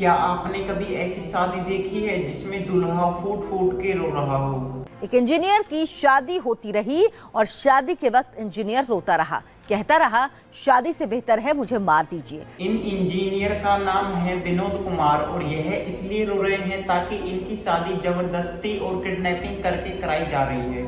क्या आपने कभी ऐसी शादी देखी है जिसमें दूल्हा फूट फूट के रो रहा हो? एक इंजीनियर की शादी होती रही और शादी के वक्त इंजीनियर रोता रहा, कहता रहा शादी से बेहतर है मुझे मार दीजिए। इन इंजीनियर का नाम है विनोद कुमार और यह इसलिए रो रहे हैं ताकि इनकी शादी जबरदस्ती और किडनैपिंग करके कराई जा रही है।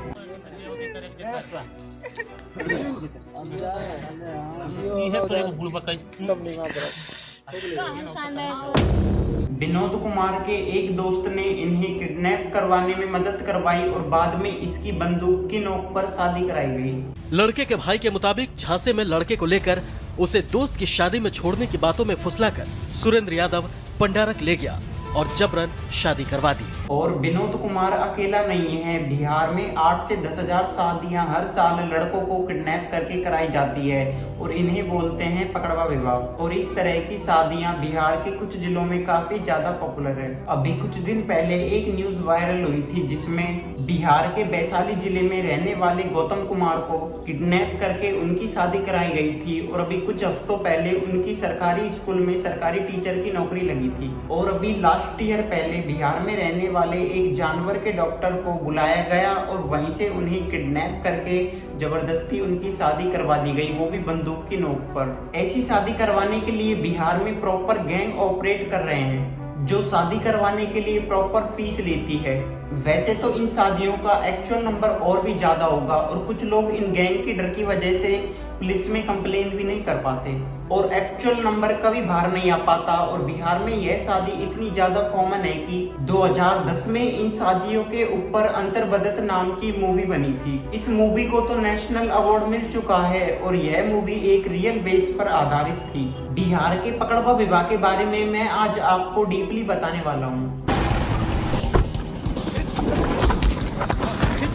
विनोद कुमार के एक दोस्त ने इन्हें किडनैप करवाने में मदद करवाई और बाद में इसकी बंदूक की नोक पर शादी कराई गई। लड़के के भाई के मुताबिक झांसे में लड़के को लेकर उसे दोस्त की शादी में छोड़ने की बातों में फुसलाकर सुरेंद्र यादव पंडारक ले गया और जबरन शादी करवा दी। और विनोद कुमार अकेला नहीं है, बिहार में 8 से 10 हजार शादियां हर साल लड़कों को किडनैप करके कराई जाती है और इन्हें बोलते हैं पकड़वा विवाह। और इस तरह की शादियां बिहार के कुछ जिलों में काफी ज्यादा पॉपुलर है। अभी कुछ दिन पहले एक न्यूज वायरल हुई थी जिसमें बिहार के वैशाली जिले में रहने वाले गौतम कुमार को किडनैप करके उनकी शादी कराई गई थी और अभी कुछ हफ्तों पहले उनकी सरकारी स्कूल में सरकारी टीचर की नौकरी लगी थी। और अभी लास्ट ईयर पहले बिहार में रहने वाले एक जानवर के डॉक्टर को बुलाया गया और वहीं से उन्हें किडनैप करके जबरदस्ती उनकी शादी करवा दी गई, वो भी बंदूक की नोक पर। ऐसी शादी करवाने के लिए बिहार में प्रॉपर गैंग ऑपरेट कर रहे हैं जो शादी करवाने के लिए प्रॉपर फीस लेती है। वैसे तो इन शादियों का एक्चुअल नंबर और भी ज्यादा होगा और कुछ लोग इन गैंग के डर की वजह से पुलिस में कंप्लेन भी नहीं कर पाते और एक्चुअल नंबर कभी बाहर नहीं आ पाता। और बिहार में यह शादी इतनी ज्यादा कॉमन है कि 2010 में इन शादियों के ऊपर अंतर्बदत नाम की मूवी बनी थी। इस मूवी को तो नेशनल अवार्ड मिल चुका है और यह मूवी एक रियल बेस पर आधारित थी। बिहार के पकड़वा विवाह के बारे में मैं आज आपको डीपली बताने वाला हूँ।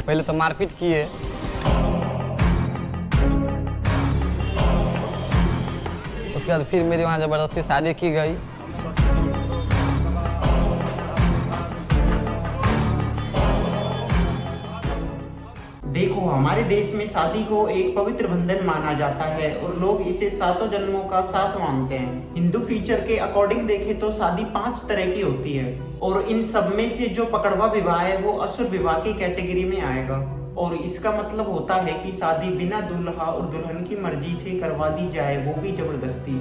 पहले तो मारपीट किए, उसके बाद फिर मेरे वहाँ जबरदस्ती शादी की गई। देखो, हमारे देश में शादी को एक पवित्र बंधन माना जाता है और लोग इसे 7 जन्मों का साथ मानते हैं। हिंदू फीचर के अकॉर्डिंग देखें तो शादी 5 तरह की होती है और इन सब में से जो पकड़वा विवाह है वो असुर विवाह की कैटेगरी में आएगा। और इसका मतलब होता है कि शादी बिना दूल्हा और दुल्हन की मर्जी से करवा दी जाए, वो भी जबरदस्ती।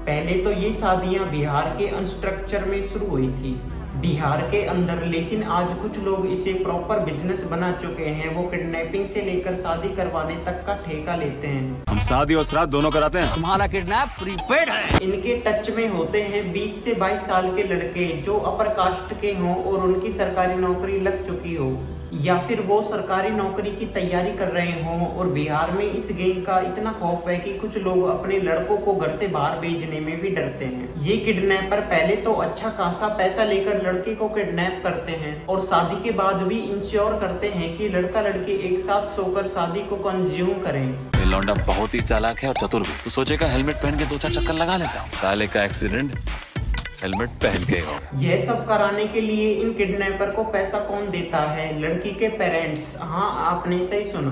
पहले तो ये शादियां बिहार के अनस्ट्रक्चर में शुरू हुई थी बिहार के अंदर, लेकिन आज कुछ लोग इसे प्रॉपर बिजनेस बना चुके हैं। वो किडनैपिंग से लेकर शादी करवाने तक का ठेका लेते हैं। हम शादी और श्राद्ध दोनों कराते हैं। तुम्हारा किडनैप प्रीपेड है। इनके टच में होते हैं 20 से 22 साल के लड़के जो अपर कास्ट के हों और उनकी सरकारी नौकरी लग चुकी हो या फिर वो सरकारी नौकरी की तैयारी कर रहे हों। और बिहार में इस गैंग का इतना खौफ है कि कुछ लोग अपने लड़कों को घर से बाहर भेजने में भी डरते हैं। ये किडनैपर पहले तो अच्छा खासा पैसा लेकर लड़के को किडनैप करते हैं और शादी के बाद भी इंश्योर करते हैं कि लड़का लड़की एक साथ सोकर शादी को कंज्यूम करें। ये लौंडा बहुत ही चालाक है और चतुर भी। तो सोचेगा हेलमेट पहन के 2-4 चक्कर लगा लेता हूँ। साले का एक्सीडेंट हेलमेट पहन के हो। यह सब कराने के लिए इन किडनैपर को पैसा कौन देता है? लड़की के पेरेंट्स। हाँ, आपने सही सुना।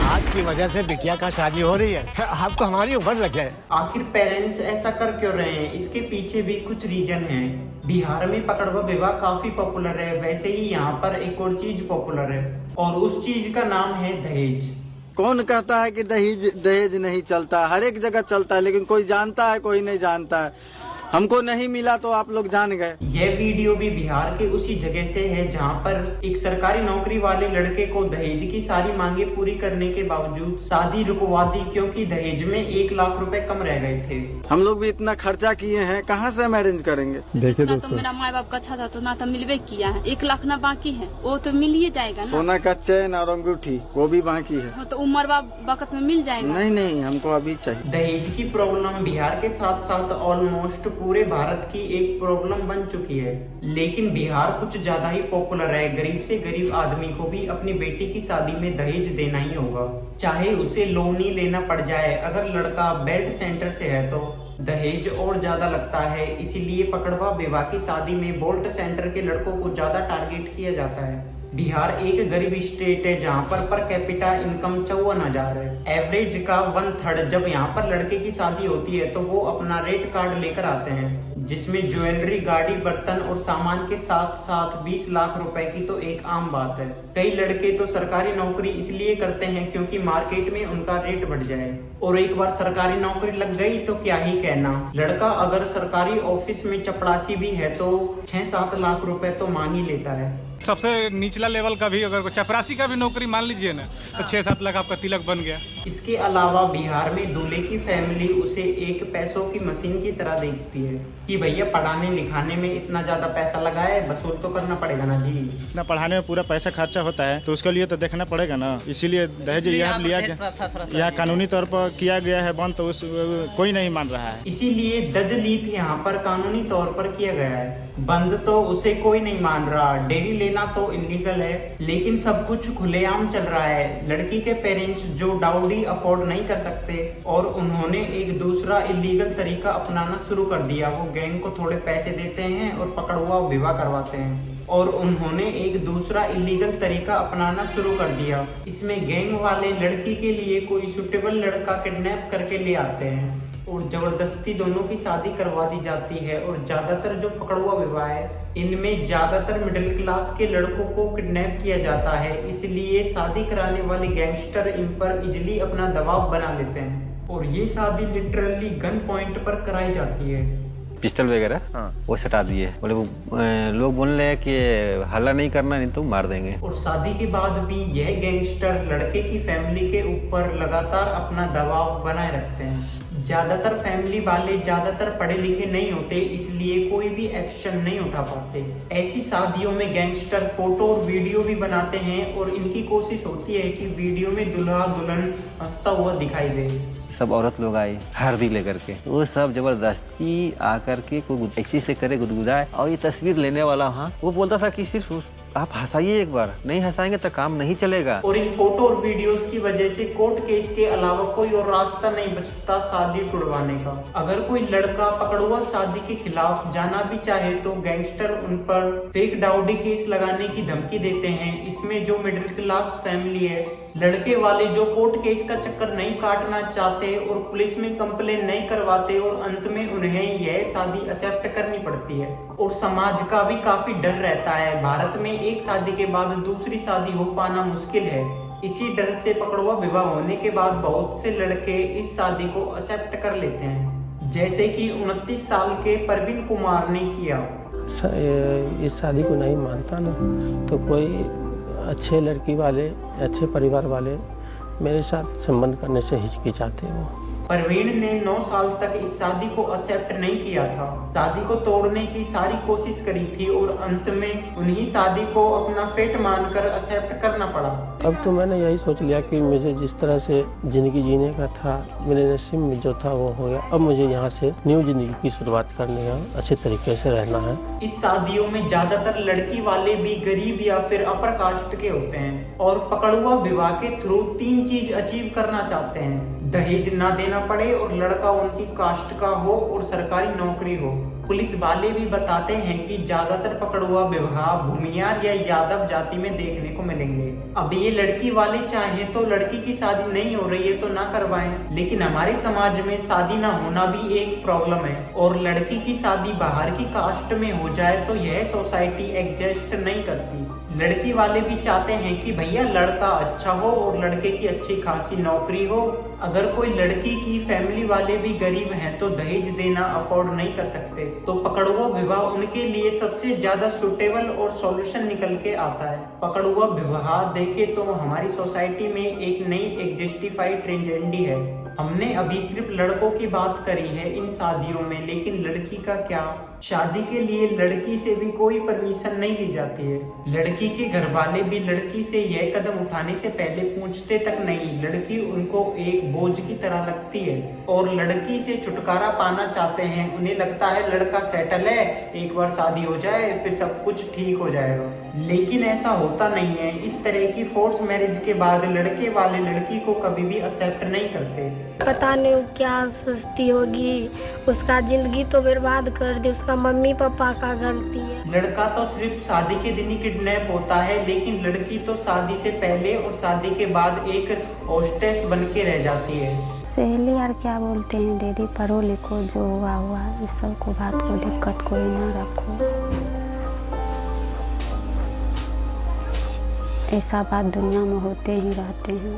आपकी वजह से बिटिया का शादी हो रही है, आपको हमारी उम्र लगे। आखिर पेरेंट्स ऐसा कर क्यों रहे हैं? इसके पीछे भी कुछ रीजन है। बिहार में पकड़वा विवाह काफी पॉपुलर है, वैसे ही यहाँ पर एक और चीज पॉपुलर है और उस चीज का नाम है दहेज। कौन कहता है कि दहेज नहीं चलता? हर एक जगह चलता है, लेकिन कोई जानता है कोई नहीं जानता है। हमको नहीं मिला तो आप लोग जान गए। यह वीडियो भी बिहार के उसी जगह से है जहां पर एक सरकारी नौकरी वाले लड़के को दहेज की सारी मांगे पूरी करने के बावजूद शादी रुकवा दी क्योंकि दहेज में 1 लाख रुपए कम रह गए थे। हम लोग भी इतना खर्चा किए हैं, कहाँ से हम अरेंज करेंगे? देखिए दोस्तों, तो मेरा माँ बाप का अच्छा था तो ना तो मिलवे किया है, 1 लाख ना बाकी है, वो तो मिल ही जाएगा ना। सोना का चैन और अंगूठी वो भी बाकी है, तो उम्र वक्त में मिल जाएगा। नहीं, हमको अभी चाहिए। दहेज की प्रॉब्लम बिहार के साथ साथ ऑलमोस्ट पूरे भारत की एक प्रॉब्लम बन चुकी है, लेकिन बिहार कुछ ज्यादा ही पॉपुलर है। गरीब से गरीब आदमी को भी अपनी बेटी की शादी में दहेज देना ही होगा, चाहे उसे लोन ही लेना पड़ जाए। अगर लड़का बेल्ट सेंटर से है तो दहेज और ज्यादा लगता है, इसीलिए पकड़वा विवाह की शादी में बोल्ट सेंटर के लड़कों को ज्यादा टारगेट किया जाता है। बिहार एक गरीब स्टेट है जहाँ पर कैपिटा इनकम 54,000 है, एवरेज का 1/3। जब यहाँ पर लड़के की शादी होती है तो वो अपना रेट कार्ड लेकर आते हैं जिसमें ज्वेलरी, गाड़ी, बर्तन और सामान के साथ साथ 20 लाख रुपए की तो एक आम बात है। कई लड़के तो सरकारी नौकरी इसलिए करते हैं क्योंकि मार्केट में उनका रेट बढ़ जाए, और एक बार सरकारी नौकरी लग गई तो क्या ही कहना। लड़का अगर सरकारी ऑफिस में चपरासी भी है तो 6-7 लाख रुपए तो मांग ही लेता है। सबसे निचला लेवल का भी अगर चपरासी का भी नौकरी मान लीजिए ना तो 6-7 लाख आपका तिलक बन गया। इसके अलावा बिहार में दूल्हे की फैमिली उसे एक पैसों की मशीन की तरह देखती है कि भैया पढ़ाने लिखाने में इतना ज्यादा पैसा लगा है, वसूल तो करना पड़ेगा ना जी। ना पढ़ाने में पूरा पैसा खर्चा होता है तो उसके लिए तो देखना पड़ेगा ना, इसीलिए दहेज यहाँ लिया गया, यहाँ कानूनी तौर पर किया गया है बंद, तो कोई नहीं मान रहा है। इसीलिए दजलीत यहाँ पर कानूनी तौर पर किया गया है, बंद तो उसे कोई नहीं मान रहा। डेरी लेना तो इलीगल है, लेकिन सब कुछ खुलेआम चल रहा है। लड़की के पेरेंट्स जो डाउरी अफोर्ड नहीं कर सकते और उन्होंने एक दूसरा इलीगल तरीका अपनाना शुरू कर दिया। वो गैंग को थोड़े पैसे देते हैं और पकड़वा विवाह करवाते हैं, और उन्होंने एक दूसरा इलीगल तरीका अपनाना शुरू कर दिया। इसमें गैंग वाले लड़की के लिए कोई सुटेबल लड़का किडनैप करके ले आते हैं और जबरदस्ती दोनों की शादी करवा दी जाती है। और ज्यादातर जो पकड़ुआ विवाह है इनमें ज्यादातर मिडिल क्लास के लड़कों को किडनैप किया जाता है, इसलिए शादी कराने वाले गैंगस्टर इन पर इजली अपना दबाव बना लेते हैं और ये शादी लिटरली गन पॉइंट पर कराई जाती है। पिस्टल वगैरह वो सटा दिए, बोले लोग बोल रहे हैं कि हल्ला नहीं करना नहीं तो मार देंगे। और शादी के बाद भी यह गैंगस्टर लड़के की फैमिली के ऊपर लगातार अपना दबाव बनाए रखते हैं। ज्यादातर फैमिली वाले ज्यादातर पढ़े लिखे नहीं होते, इसलिए कोई भी एक्शन नहीं उठा पाते। ऐसी शादियों में गैंगस्टर फोटो और वीडियो भी बनाते हैं और इनकी कोशिश होती है कि वीडियो में दूल्हा दुल्हन हंसता हुआ दिखाई दे। सब औरत लोग आई हल्दी लेकर के, वो सब जबरदस्ती आकर के कोई ऐसी से करे गुदगुदाए, और ये तस्वीर लेने वाला वो बोलता था कि सिर्फ आप हंसाइए एक बार, नहीं हंसाएंगे तो काम नहीं चलेगा। और इन फोटो और वीडियोस की वजह से कोर्ट केस के अलावा कोई और रास्ता नहीं बचता शादी टुड़वाने का। अगर कोई लड़का पकड़ुआ शादी के खिलाफ जाना भी चाहे तो गैंगस्टर उन पर फेक डाउरी केस लगाने की धमकी देते हैं। इसमें जो मिडिल क्लास फैमिली है, लड़के वाले जो कोर्ट केस का चक्कर नहीं काटना चाहते और पुलिस में कंप्लेन नहीं करवाते, और अंत में उन्हें यह शादी एक्सेप्ट करनी पड़ती है। और समाज का भी काफी डर रहता है। भारत में एक शादी के बाद दूसरी शादी हो पाना मुश्किल है। इसी डर से पकड़ुआ विवाह होने के बाद बहुत से लड़के इस शादी को एक्सेप्ट कर लेते हैं, जैसे कि 29 साल के परवीन कुमार ने किया। इस शादी को नहीं मानता ना तो कोई अच्छे लड़की वाले, अच्छे परिवार वाले मेरे साथ संबंध करने से हिचकिचाते हो। परवीन ने 9 साल तक इस शादी को एक्सेप्ट नहीं किया था। शादी को तोड़ने की सारी कोशिश करी थी और अंत में उन्हीं शादी को अपना फेट मानकर एक्सेप्ट करना पड़ा। अब तो मैंने यही सोच लिया कि मुझे जिस तरह से जिंदगी जीने का था, मेरे नसीब में जो था वो हो गया। अब मुझे यहाँ से न्यू जिंदगी की शुरुआत करनी है, अच्छे तरीके से रहना है। इस शादियों में ज्यादातर लड़की वाले भी गरीब या फिर अपर कास्ट के होते हैं और पकड़ुआ विवाह के थ्रू 3 चीज अचीव करना चाहते हैं: दहेज ना देना पड़े और लड़का उनकी कास्ट का हो और सरकारी नौकरी हो। पुलिस वाले भी बताते हैं कि ज्यादातर पकड़ुआ विवाह भूमियार या यादव जाति में देखने को मिलेंगे। अब ये लड़की वाले चाहें तो लड़की की शादी नहीं हो रही है तो ना करवाएं, लेकिन हमारे समाज में शादी ना होना भी एक प्रॉब्लम है और लड़की की शादी बाहर की कास्ट में हो जाए तो यह सोसाइटी एडजस्ट नहीं करती। लड़की वाले भी चाहते हैं कि भैया लड़का अच्छा हो और लड़के की अच्छी खासी नौकरी हो। अगर कोई लड़की की फैमिली वाले भी गरीब हैं तो दहेज देना अफोर्ड नहीं कर सकते, तो पकड़ुआ विवाह उनके लिए सबसे ज्यादा सुटेबल और सॉल्यूशन निकल के आता है। पकड़ुआ विवाह देखे तो हमारी सोसाइटी में एक नई एग्जिस्टिफाइड ट्रेजेडी है। हमने अभी सिर्फ लड़कों की बात करी है इन शादियों में, लेकिन लड़की का क्या? शादी के लिए लड़की से भी कोई परमिशन नहीं ली जाती है। लड़की के घर वाले भी लड़की से यह कदम उठाने से पहले पूछते तक नहीं। लड़की उनको एक बोझ की तरह लगती है और लड़की से छुटकारा पाना चाहते हैं। उन्हें लगता है लड़का सेटल है, एक बार शादी हो जाए फिर सब कुछ ठीक हो जाएगा, लेकिन ऐसा होता नहीं है। इस तरह की फोर्स मैरिज के बाद लड़के वाले लड़की को कभी भी एक्सेप्ट नहीं करते। पता नहीं क्या सोचती होगी, उसका जिंदगी तो बर्बाद कर दी, उसका मम्मी पापा का गलती है। लड़का तो सिर्फ शादी के दिन ही किडनैप होता है, लेकिन लड़की तो शादी से पहले और शादी के बाद एक होस्टेस बन के रह जाती है। सहेली यार क्या बोलते हैं, दीदी पढ़ो लिखो, जो हुआ हुआ, इस सब को बात को दिक्कत कोई ना रखो। ऐसा बात दुनिया में होते ही रहते हैं।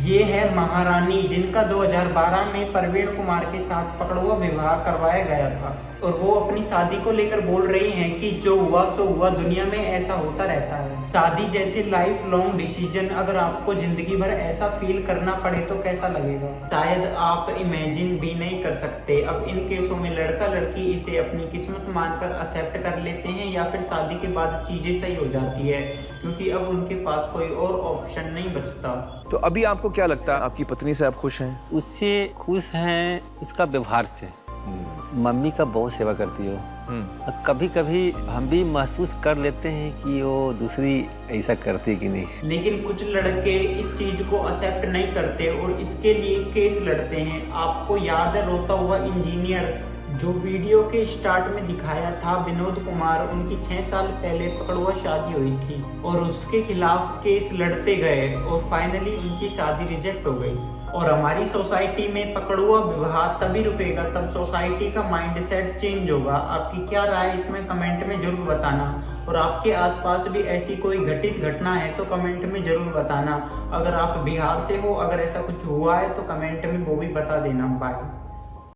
ये है महारानी, जिनका 2012 में प्रवीण कुमार के साथ पकड़ुआ विवाह करवाया गया था और वो अपनी शादी को लेकर बोल रही हैं कि जो हुआ सो हुआ, दुनिया में ऐसा होता रहता है। शादी जैसे लाइफ लॉन्ग डिसीजन अगर आपको जिंदगी भर ऐसा फील करना पड़े तो कैसा लगेगा, शायद आप इमेजिन भी नहीं कर सकते। अब इन केसों में लड़का लड़की इसे अपनी किस्मत मानकर एक्सेप्ट कर लेते हैं या फिर शादी के बाद चीजें सही हो जाती है, क्योंकि अब उनके पास कोई और ऑप्शन नहीं बचता। तो अभी आपको क्या लगता है, आपकी पत्नी से आप खुश हैं? उससे खुश हैं, उसका व्यवहार से। मम्मी का बहुत सेवा करती है। कभी कभी हम भी महसूस कर लेते हैं कि वो दूसरी ऐसा करती कि नहीं। लेकिन कुछ लड़के इस चीज को एक्सेप्ट नहीं करते और इसके लिए केस लड़ते हैं। आपको याद है रोता हुआ इंजीनियर जो वीडियो के स्टार्ट में दिखाया था, विनोद कुमार, उनकी 6 साल पहले पकड़ुआ शादी हुई थी और उसके खिलाफ केस लड़ते गए और फाइनली उनकी शादी रिजेक्ट हो गई। और हमारी सोसाइटी में पकड़ुआ विवाह तभी रुकेगा तब सोसाइटी का माइंडसेट चेंज होगा। आपकी क्या राय है इसमें कमेंट में जरूर बताना, और आपके आसपास भी ऐसी कोई घटित घटना है तो कमेंट में जरूर बताना। अगर आप बिहार से हो, अगर ऐसा कुछ हुआ है तो कमेंट में वो भी बता देना। बाय।